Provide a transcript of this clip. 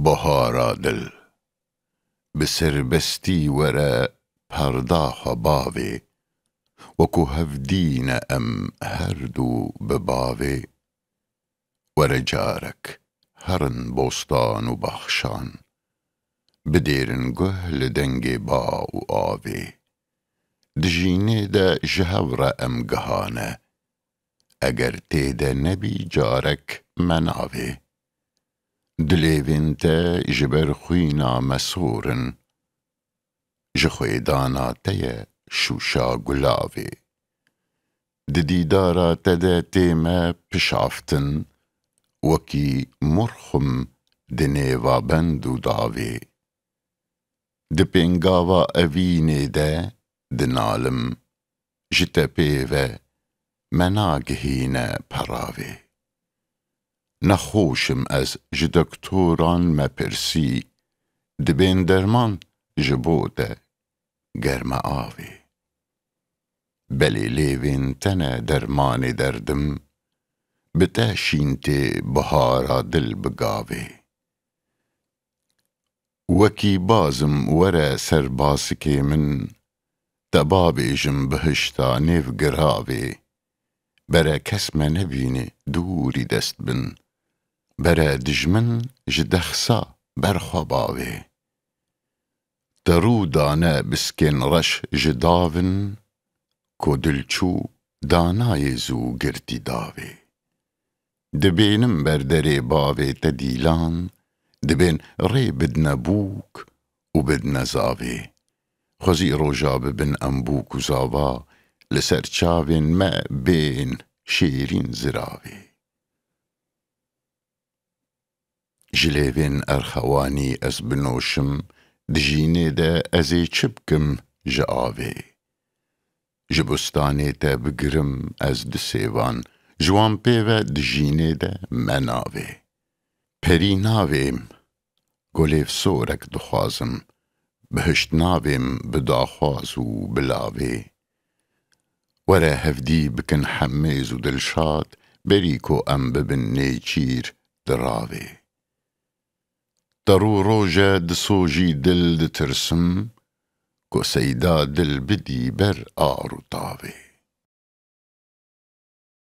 بهارا دل بسربستی وره پرداخ باوی وکو هفدین ام هردو بباوی وره جارک هرن بوستان و بخشان بدیرن گهل دنگ با و آوی دجینه ده جهوره ام گهانه اگر تیده نبی جارک مناوی دلیوین تا جبر خوینا مسورن جخویدانا تیه شوشا گلاوی ددیدارا تده تیمه پشافتن وکی مرخم دنیوا بندو داوی دپنگاوا اوینه ده دنالم جتا پیوه مناگهینه پراوی نخوشم از جدکتوران مپرسی دبین درمان جبوده گرم آوی بلی لیوین تنه درمان دردم بتاشینت بهارا دل بگاوی وکی بازم وره سرباسکی من دبابیجم بهشتا نیف گراوی بره کس من نبینه دوری دست بن بره دجمن جدخسا برخواباوی درو دانه بسکن رش جداون کو دلچو دانای زو گرتی داوی دبینم بردری باوی تدیلان دبین ری بدن بوک و بدن زاوی خوزی روژا ببن امبوک و زاوا لسر چاوین ما بین شیرین زراوی جلیوین ارخوانی از بنوشم دجینه ده ازی چبکم جاوی جبستانه ده بگرم از دسیوان جوان پیوه دجینه ده مناوی پری ناویم گلیف سورک دخوازم بهشت ناویم بداخواز و بلاوی وره هفدی بکن حمیز و دلشاد بریکو ام ببن نیچیر دراوی درو روژه دسوجی دل دترسم کو سیدا دل بدی بر آرو تاوی